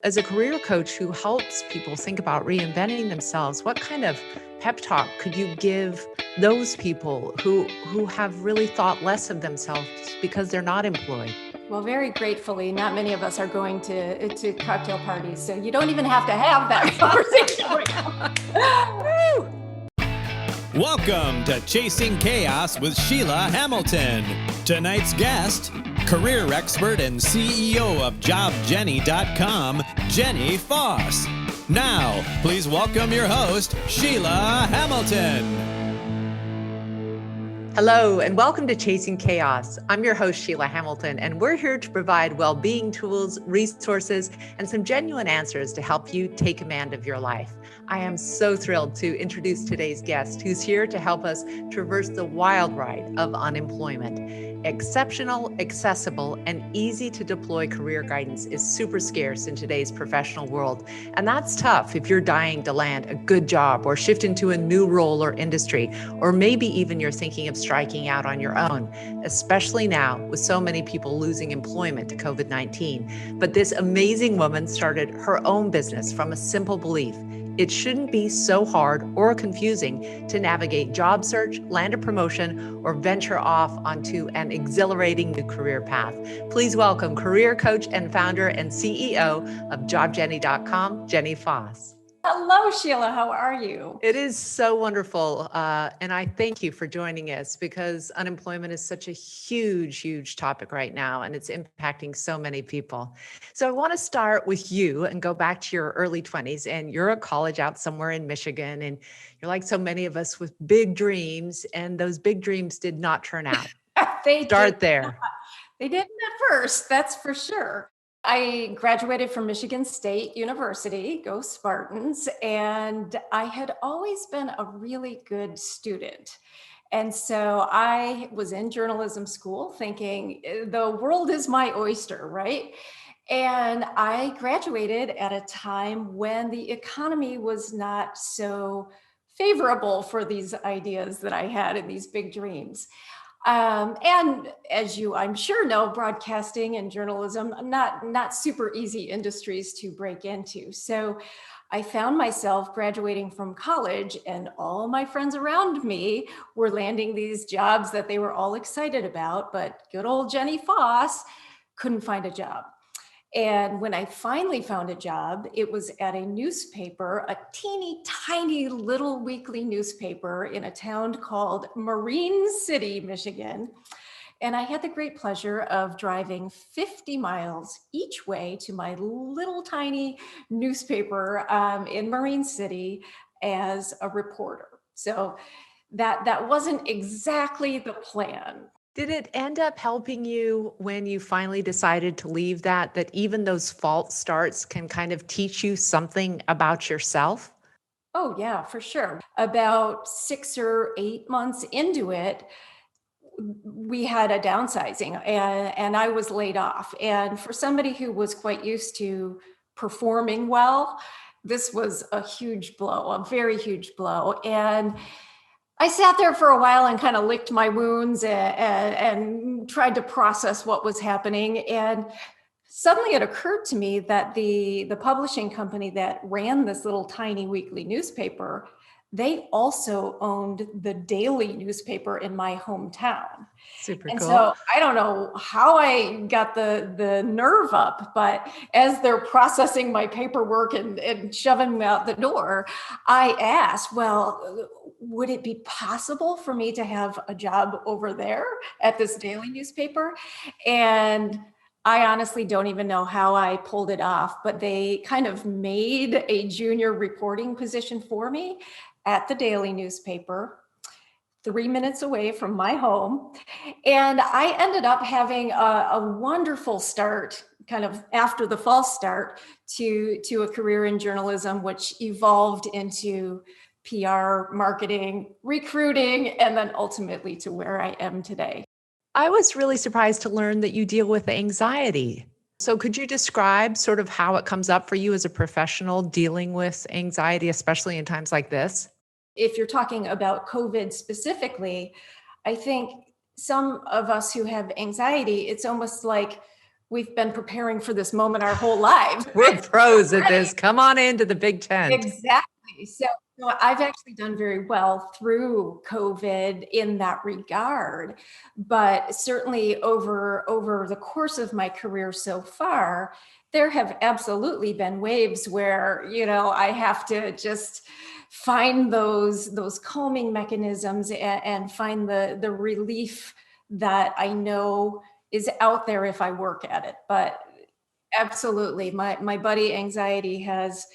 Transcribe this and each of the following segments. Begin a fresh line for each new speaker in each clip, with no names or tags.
As a career coach who helps people think about reinventing themselves, what kind of pep talk could you give those people who have really thought less of themselves because they're not employed?
Well, very gratefully, not many of us are going to cocktail parties, so you don't even have to have that conversation right now.
Welcome to Chasing Chaos with Sheila Hamilton. Tonight's guest, career expert and CEO of JobJenny.com, Jenny Foss. Now, please welcome your host, Sheila Hamilton.
Hello, and welcome to Chasing Chaos. I'm your host, Sheila Hamilton, and we're here to provide well-being tools, resources, and some genuine answers to help you take command of your life. I am so thrilled to introduce today's guest, who's here to help us traverse the wild ride of unemployment. Exceptional, accessible, and easy to deploy career guidance is super scarce in today's professional world. And that's tough if you're dying to land a good job or shift into a new role or industry, or maybe even you're thinking of striking out on your own, especially now with so many people losing employment to COVID-19. But this amazing woman started her own business from a simple belief. It shouldn't be so hard or confusing to navigate job search, land a promotion, or venture off onto an exhilarating new career path. Please welcome career coach and founder and CEO of JobJenny.com, Jenny Foss.
Hello, Sheila. How are you?
It is so wonderful. And I thank you for joining us because unemployment is such a huge topic right now, and it's impacting so many people. So I want to start with you and go back to your early 20s, and you're at college out somewhere in Michigan, and you're like so many of us with big dreams, and those big dreams did not turn out. Start there.
They didn't at first, that's for sure. I graduated from Michigan State University, go Spartans, and I had always been a really good student. And so I was in journalism school thinking the world is my oyster, right? And I graduated at a time when the economy was not so favorable for these ideas that I had and these big dreams. And as you, I'm sure know, broadcasting and journalism, not super easy industries to break into. So I found myself graduating from college, and all my friends around me were landing these jobs that they were all excited about, but good old Jenny Foss couldn't find a job. And when I finally found a job, it was at a newspaper, a teeny tiny little weekly newspaper in a town called Marine City, Michigan. And I had the great pleasure of driving 50 miles each way to my little tiny newspaper in Marine City as a reporter. So that wasn't exactly the plan.
Did it end up helping you when you finally decided to leave that even those false starts can kind of teach you something about yourself?
Oh, yeah, for sure. About 6 or 8 months into it, we had a downsizing and I was laid off. And for somebody who was quite used to performing well, this was a huge blow, a very huge blow. And I sat there for a while and kind of licked my wounds and tried to process what was happening. And suddenly it occurred to me that the publishing company that ran this little tiny weekly newspaper, they also owned the daily newspaper in my hometown.
Super
And
cool.
so I don't know how I got the nerve up, but as they're processing my paperwork and shoving me out the door, I asked, well, would it be possible for me to have a job over there at this daily newspaper? And I honestly don't even know how I pulled it off, but they kind of made a junior reporting position for me at the daily newspaper, 3 minutes away from my home. And I ended up having a wonderful start, kind of after the false start, to a career in journalism, which evolved into PR, marketing, recruiting, and then ultimately to where I am today.
I was really surprised to learn that you deal with anxiety. So could you describe sort of how it comes up for you as a professional dealing with anxiety, especially in times like this?
If you're talking about COVID specifically, I think some of us who have anxiety, it's almost like we've been preparing for this moment our whole lives.
We're pros at this. Come on into the big tent.
Exactly. So I've actually done very well through COVID in that regard, but certainly over the course of my career so far, there have absolutely been waves where, I have to just find those calming mechanisms and find the relief that I know is out there if I work at it. But absolutely, my buddy anxiety has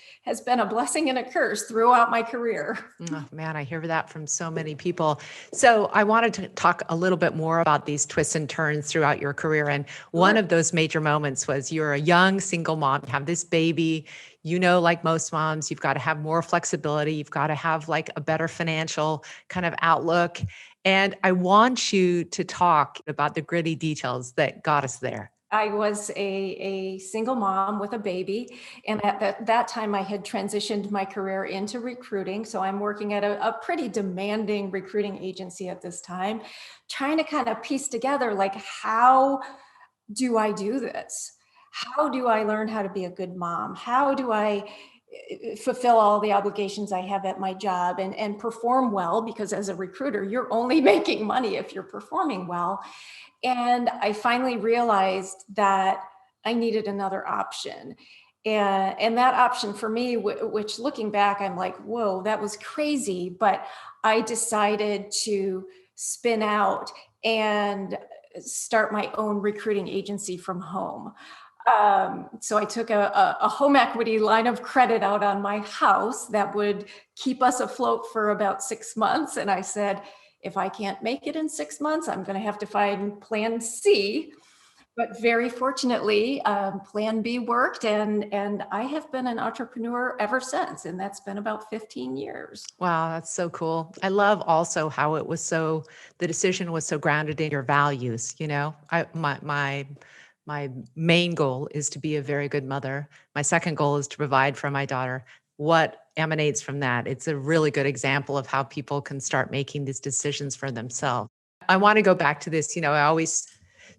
been a blessing and a curse throughout my career.
Oh, man, I hear that from so many people. So I wanted to talk a little bit more about these twists and turns throughout your career. And one of those major moments was you're a young single mom, you have this baby, like most moms, you've got to have more flexibility. You've got to have like a better financial kind of outlook. And I want you to talk about the gritty details that got us there.
I was a single mom with a baby. And at that time, I had transitioned my career into recruiting. So I'm working at a pretty demanding recruiting agency at this time, trying to kind of piece together, like, how do I do this? How do I learn how to be a good mom? How do I fulfill all the obligations I have at my job and perform well? Because as a recruiter, you're only making money if you're performing well. And I finally realized that I needed another option. And that option for me, which looking back, I'm like, whoa, that was crazy. But I decided to spin out and start my own recruiting agency from home. So I took a home equity line of credit out on my house that would keep us afloat for about 6 months. And I said, if I can't make it in 6 months, I'm going to have to find plan C. But very fortunately, plan B worked, and I have been an entrepreneur ever since. And that's been about 15 years.
Wow, that's so cool. I love also how the decision was so grounded in your values. My main goal is to be a very good mother. My second goal is to provide for my daughter. What emanates from that? It's a really good example of how people can start making these decisions for themselves. I want to go back to this. I always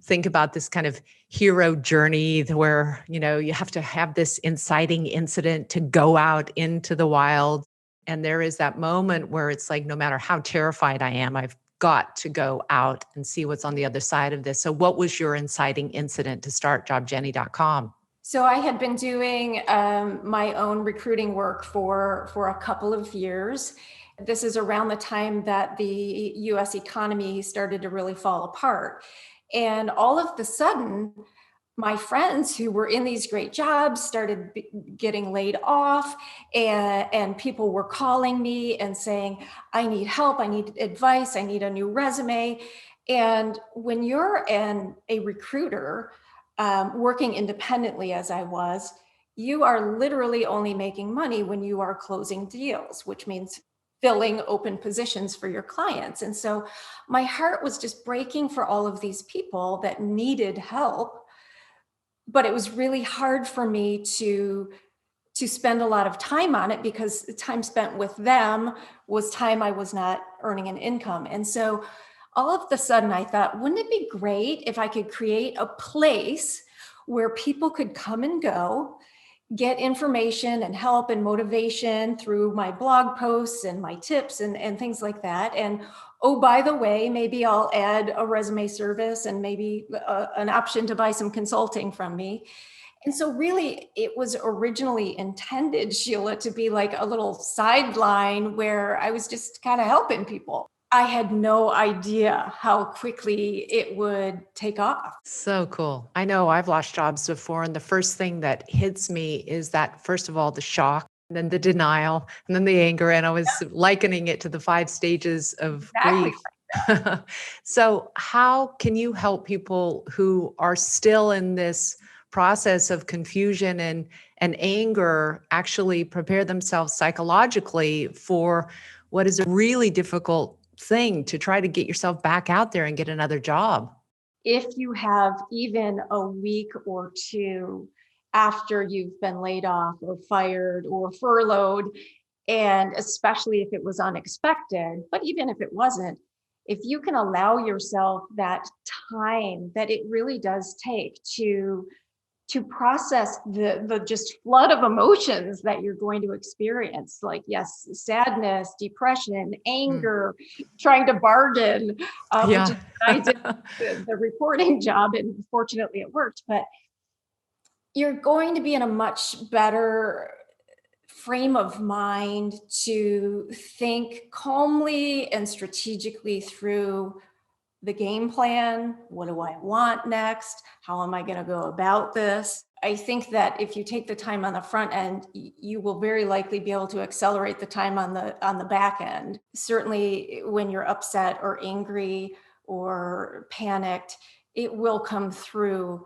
think about this kind of hero journey where, you have to have this inciting incident to go out into the wild. And there is that moment where it's like, no matter how terrified I am, I've got to go out and see what's on the other side of this. So what was your inciting incident to start jobjenny.com?
So I had been doing my own recruiting work for a couple of years. This is around the time that the US economy started to really fall apart. And all of a sudden, my friends who were in these great jobs started getting laid off, and people were calling me and saying, I need help, I need advice, I need a new resume. And when you're a recruiter, working independently as I was, you are literally only making money when you are closing deals, which means filling open positions for your clients. And so my heart was just breaking for all of these people that needed help. But it was really hard for me to spend a lot of time on it, because the time spent with them was time I was not earning an income. And so all of a sudden I thought, wouldn't it be great if I could create a place where people could come and go, get information and help and motivation through my blog posts and my tips and things like that. And oh, by the way, maybe I'll add a resume service and maybe an option to buy some consulting from me. And so really it was originally intended, Sheila, to be like a little sideline where I was just kind of helping people. I had no idea how quickly it would take off.
So cool. I know I've lost jobs before, and the first thing that hits me is that, first of all, the shock, and then the denial, and then the anger. And I was likening it to the 5 stages of grief. So how can you help people who are still in this process of confusion and anger actually prepare themselves psychologically for what is a really difficult thing to try to get yourself back out there and get another job?
If you have even a week or two after you've been laid off or fired or furloughed, and especially if it was unexpected, but even if it wasn't, if you can allow yourself that time that it really does take to process the just flood of emotions that you're going to experience, like, yes, sadness, depression, anger, trying to bargain, which is what I did the reporting job, and fortunately it worked. But you're going to be in a much better frame of mind to think calmly and strategically through the game plan. What do I want next? How am I going to go about this? I think that if you take the time on the front end, you will very likely be able to accelerate the time on the back end. Certainly when you're upset or angry or panicked, it will come through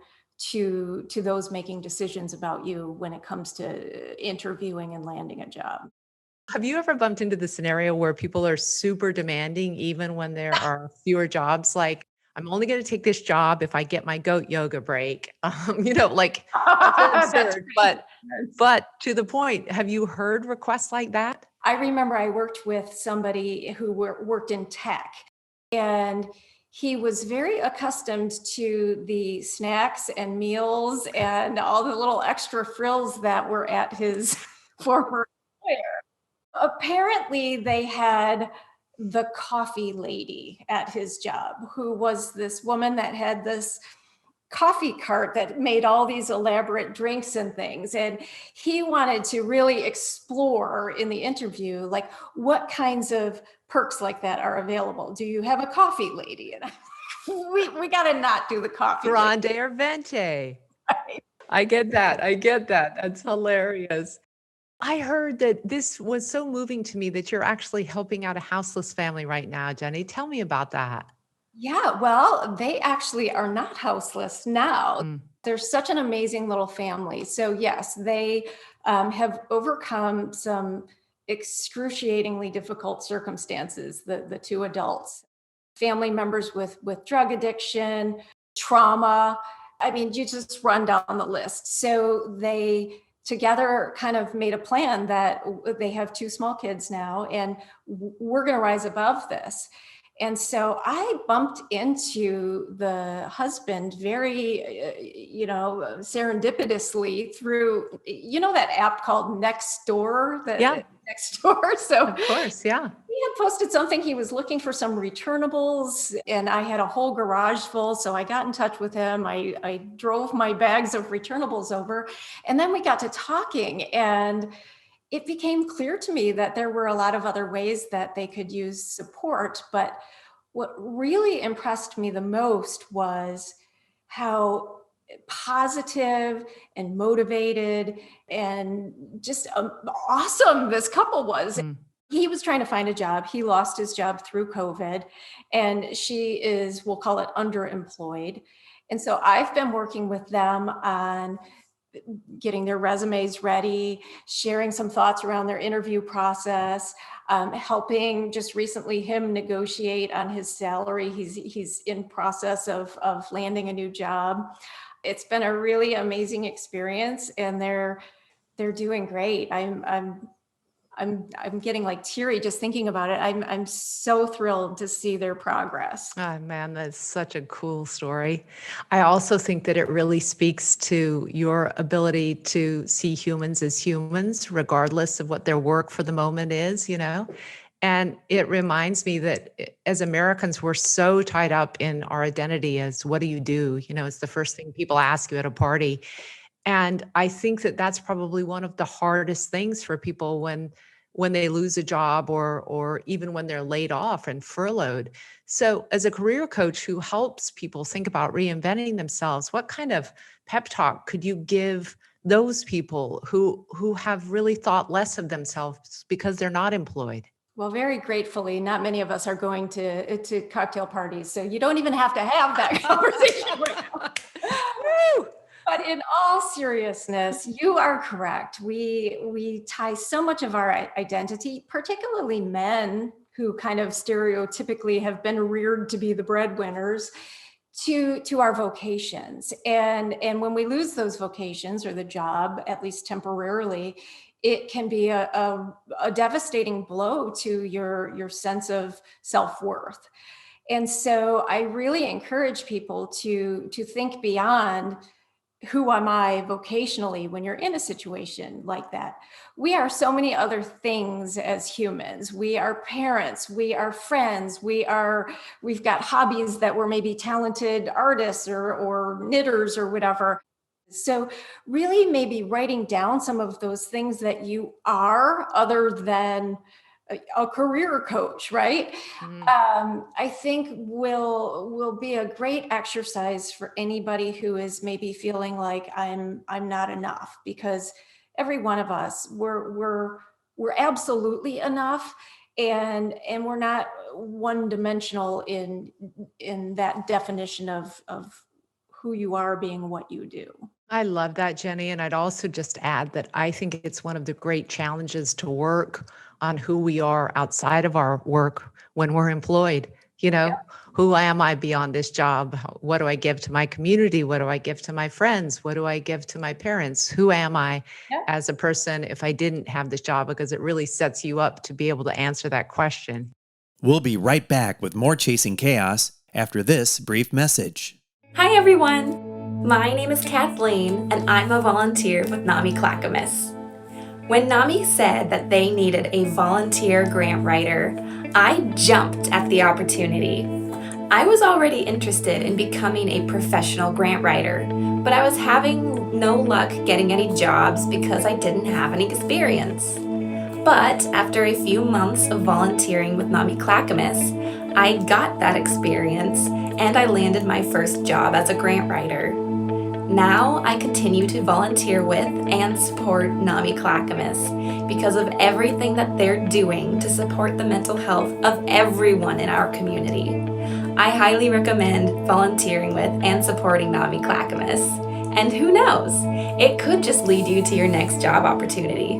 to those making decisions about you when it comes to interviewing and landing a job.
Have you ever bumped into the scenario where people are super demanding, even when there are fewer jobs? Like, I'm only going to take this job if I get my goat yoga break. Like that's
That's
absurd. But to the point, have you heard requests like that?
I remember I worked with somebody who worked in tech, and he was very accustomed to the snacks and meals and all the little extra frills that were at his former employer. Apparently, they had the coffee lady at his job, who was this woman that had this coffee cart that made all these elaborate drinks and things. And he wanted to really explore in the interview, like, what kinds of perks like that are available? Do you have a coffee lady? And we got to not do the coffee
Grande or venti.
Right?
I get that. I get that. That's hilarious. I heard that this was so moving to me that you're actually helping out a houseless family right now, Jenny. Tell me about that.
Yeah, well, they actually are not houseless now.
Mm.
They're such an amazing little family. So yes, they have overcome some excruciatingly difficult circumstances, the two adults, family members with drug addiction, trauma. I mean, you just run down the list. So they together kind of made a plan that they have two small kids now, and we're going to rise above this. And so I bumped into the husband very, serendipitously through, that app called Nextdoor,
Yeah.
Nextdoor. So
Of course, yeah.
he had posted something. He was looking for some returnables, and I had a whole garage full. So I got in touch with him. I drove my bags of returnables over, and then we got to talking, and it became clear to me that there were a lot of other ways that they could use support. But what really impressed me the most was how positive and motivated and just awesome this couple was.
Mm.
He was trying to find a job. He lost his job through COVID, and she is, we'll call it, underemployed. And so I've been working with them on getting their resumes ready, sharing some thoughts around their interview process, helping just recently him negotiate on his salary. He's in process of landing a new job. It's been a really amazing experience, and they're doing great. I'm getting like teary just thinking about it. I'm so thrilled to see their progress.
Oh man, that's such a cool story. I also think that it really speaks to your ability to see humans as humans, regardless of what their work for the moment is, And it reminds me that as Americans, we're so tied up in our identity as what do you do? It's the first thing people ask you at a party. And I think that that's probably one of the hardest things for people when they lose a job or even when they're laid off and furloughed. So as a career coach who helps people think about reinventing themselves, what kind of pep talk could you give those people who have really thought less of themselves because they're not employed?
Well, very gratefully, not many of us are going to cocktail parties, so you don't even have to have that conversation right now. Woo! But in all seriousness, you are correct. We tie so much of our identity, particularly men who kind of stereotypically have been reared to be the breadwinners, to our vocations. And when we lose those vocations or the job, at least temporarily, it can be a devastating blow to your sense of self-worth. And so I really encourage people to think beyond who am I vocationally when you're in a situation like that. We are so many other things as humans. We are parents, we are friends, we've got hobbies that we're maybe talented artists or knitters or whatever. So really maybe writing down some of those things that you are other than a career coach, right? I think will be a great exercise for anybody who is maybe feeling like I'm not enough, because every one of us we're absolutely enough, and we're not one dimensional in that definition of who you are being what you do.
I love that, Jenny. And I'd also just add that I think it's one of the great challenges to work on who we are outside of our work when we're employed. Who am I beyond this job? What do I give to my community? What do I give to my friends? What do I give to my parents? Who am I as a person if I didn't have this job? Because it really sets you up to be able to answer that question.
We'll be right back with more Chasing Chaos after this brief message.
Hi everyone! My name is Kathleen and I'm a volunteer with NAMI Clackamas. When NAMI said that they needed a volunteer grant writer, I jumped at the opportunity. I was already interested in becoming a professional grant writer, but I was having no luck getting any jobs because I didn't have any experience. But after a few months of volunteering with NAMI Clackamas, I got that experience and I landed my first job as a grant writer. Now I continue to volunteer with and support NAMI Clackamas because of everything that they're doing to support the mental health of everyone in our community. I highly recommend volunteering with and supporting NAMI Clackamas. And who knows, it could just lead you to your next job opportunity.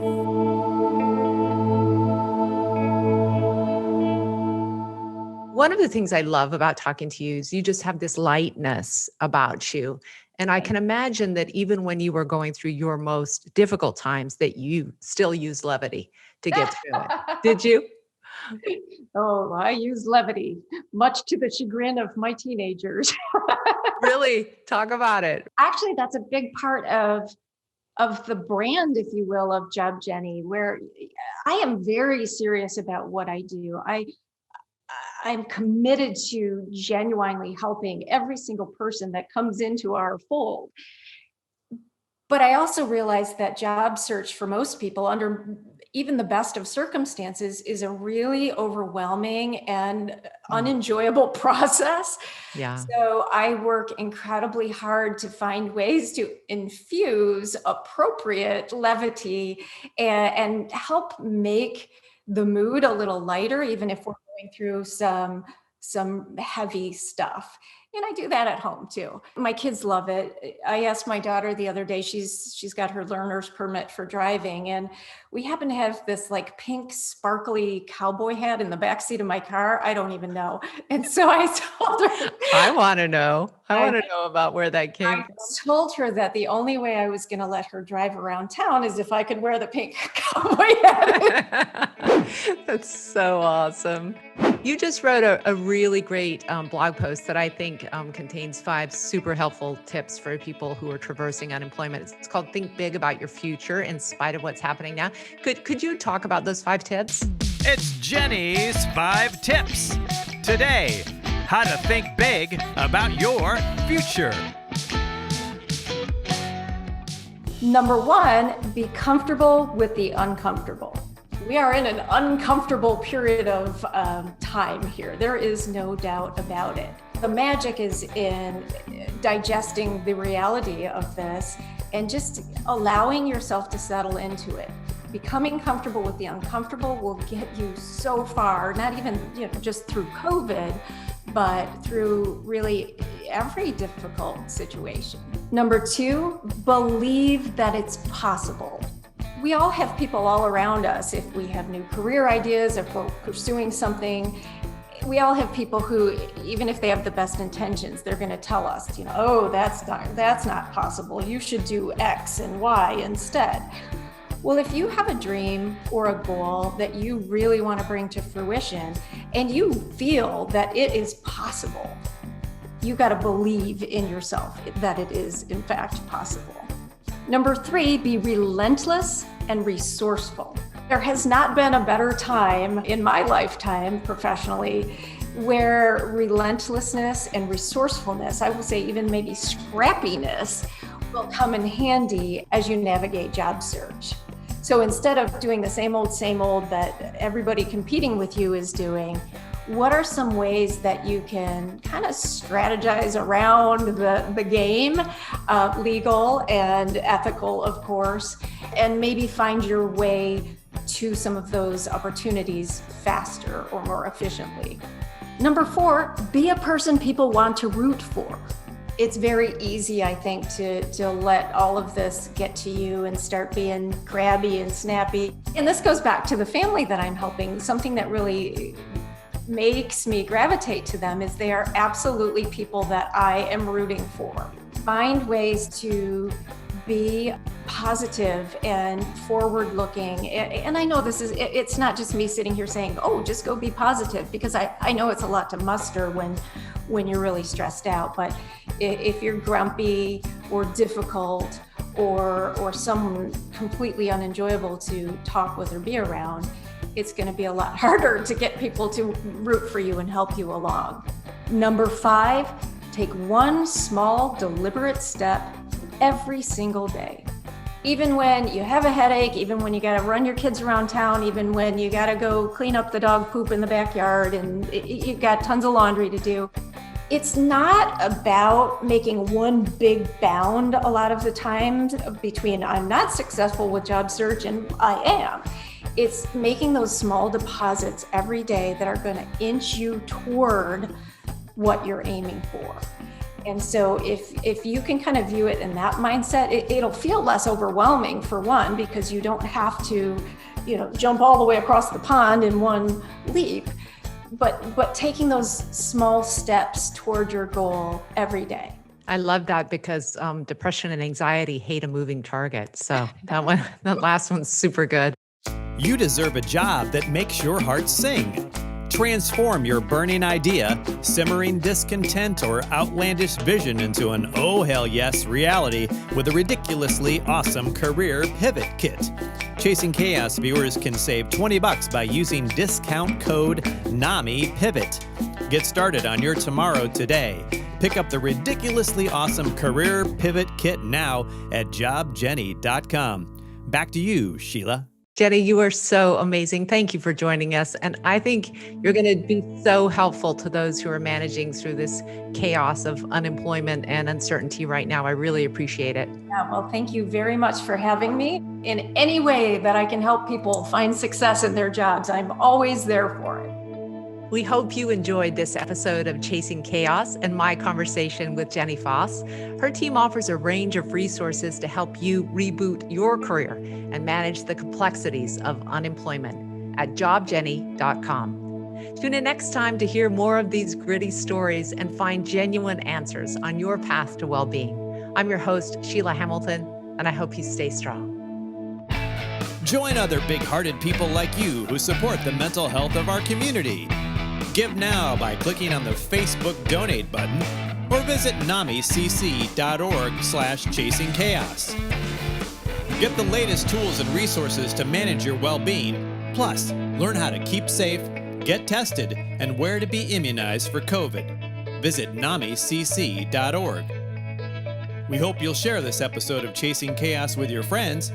One of the things I love about talking to you is you just have this lightness about you. And I can imagine that even when you were going through your most difficult times, that you still use levity to get through it. Did you?
Oh, I use levity, much to the chagrin of my teenagers.
Really? Talk about it.
Actually, that's a big part of the brand, if you will, of Job Jenny, where I am very serious about what I do. I'm committed to genuinely helping every single person that comes into our fold. But I also realize that job search for most people, under even the best of circumstances, is a really overwhelming and unenjoyable process.
Yeah.
So I work incredibly hard to find ways to infuse appropriate levity and help make the mood a little lighter, even if we're going through some heavy stuff. And I do that at home too. My kids love it. I asked my daughter the other day, she's got her learner's permit for driving, and we happen to have this like pink sparkly cowboy hat in the backseat of my car. I don't even know. And so I told her,
I want to know. I want to know about where that came from.
I told her that the only way I was going to let her drive around town is if I could wear the pink cowboy hat.
That's so awesome. You just wrote a really great blog post that I think contains 5 super helpful tips for people who are traversing unemployment. It's called Think Big About Your Future in Spite of What's Happening Now. Could you talk about those 5 tips?
It's Jenny's 5 tips. Today, how to think big about your future.
Number 1, be comfortable with the uncomfortable. We are in an uncomfortable period of time here. There is no doubt about it. The magic is in digesting the reality of this and just allowing yourself to settle into it. Becoming comfortable with the uncomfortable will get you so far, not even just through COVID, but through really every difficult situation. Number 2, believe that it's possible. We all have people all around us. If we have new career ideas, if we're pursuing something, we all have people who, even if they have the best intentions, they're going to tell us, oh, that's not possible. You should do X and Y instead. Well, if you have a dream or a goal that you really want to bring to fruition and you feel that it is possible, you got to believe in yourself that it is in fact possible. Number 3, be relentless and resourceful. There has not been a better time in my lifetime professionally where relentlessness and resourcefulness, I will say even maybe scrappiness, will come in handy as you navigate job search. So instead of doing the same old that everybody competing with you is doing, what are some ways that you can kind of strategize around the game, legal and ethical, of course, and maybe find your way to some of those opportunities faster or more efficiently? Number 4, be a person people want to root for. It's very easy, I think, to let all of this get to you and start being crabby and snappy. And this goes back to the family that I'm helping. Something that really makes me gravitate to them is they are absolutely people that I am rooting for. Find ways to be positive and forward-looking. And I know it's not just me sitting here saying, oh, just go be positive, because I know it's a lot to muster when you're really stressed out. But if you're grumpy or difficult or someone completely unenjoyable to talk with or be around, it's going to be a lot harder to get people to root for you and help you along. Number 5, take one small, deliberate step every single day. Even when you have a headache, even when you got to run your kids around town, even when you got to go clean up the dog poop in the backyard and you've got tons of laundry to do. It's not about making one big bound a lot of the times between I'm not successful with job search and I am. It's making those small deposits every day that are going to inch you toward what you're aiming for. And so if you can kind of view it in that mindset, it'll feel less overwhelming, for one, because you don't have to, jump all the way across the pond in one leap, but taking those small steps toward your goal every day.
I love that, because depression and anxiety hate a moving target. So that last one's super good.
You deserve a job that makes your heart sing. Transform your burning idea, simmering discontent, or outlandish vision into an oh hell yes reality with a ridiculously awesome career pivot kit. Chasing Chaos viewers can save $20 by using discount code NAMIPIVOT. Get started on your tomorrow today. Pick up the ridiculously awesome career pivot kit now at jobjenny.com. Back to you, Sheila.
Jenny, you are so amazing. Thank you for joining us. And I think you're going to be so helpful to those who are managing through this chaos of unemployment and uncertainty right now. I really appreciate it.
Yeah, well, thank you very much for having me. In any way that I can help people find success in their jobs, I'm always there for it.
We hope you enjoyed this episode of Chasing Chaos and my conversation with Jenny Foss. Her team offers a range of resources to help you reboot your career and manage the complexities of unemployment at jobjenny.com. Tune in next time to hear more of these gritty stories and find genuine answers on your path to well-being. I'm your host, Sheila Hamilton, and I hope you stay strong.
Join other big-hearted people like you who support the mental health of our community. Give now by clicking on the Facebook donate button or visit namicc.org/chasingchaos. Get the latest tools and resources to manage your well-being, plus learn how to keep safe, get tested, and where to be immunized for COVID. Visit namicc.org. We hope you'll share this episode of Chasing Chaos with your friends.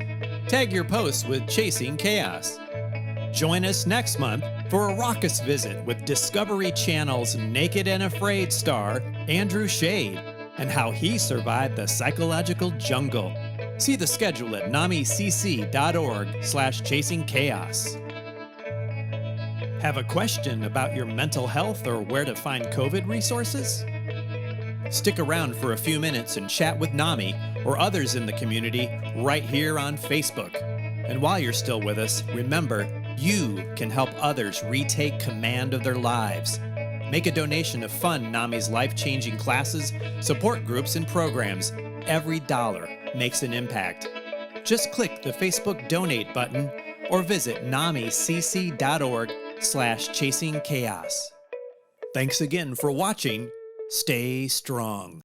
Tag your posts with Chasing Chaos. Join us next month for a raucous visit with Discovery Channel's Naked and Afraid star, Andrew Shade, and how he survived the psychological jungle. See the schedule at namicc.org/chasingchaos. Have a question about your mental health or where to find COVID resources? Stick around for a few minutes and chat with NAMI or others in the community right here on Facebook. And while you're still with us, remember, you can help others retake command of their lives. Make a donation to fund NAMI's life-changing classes, support groups, and programs. Every dollar makes an impact. Just click the Facebook donate button or visit namicc.org/chasingchaos. Thanks again for watching. Stay strong.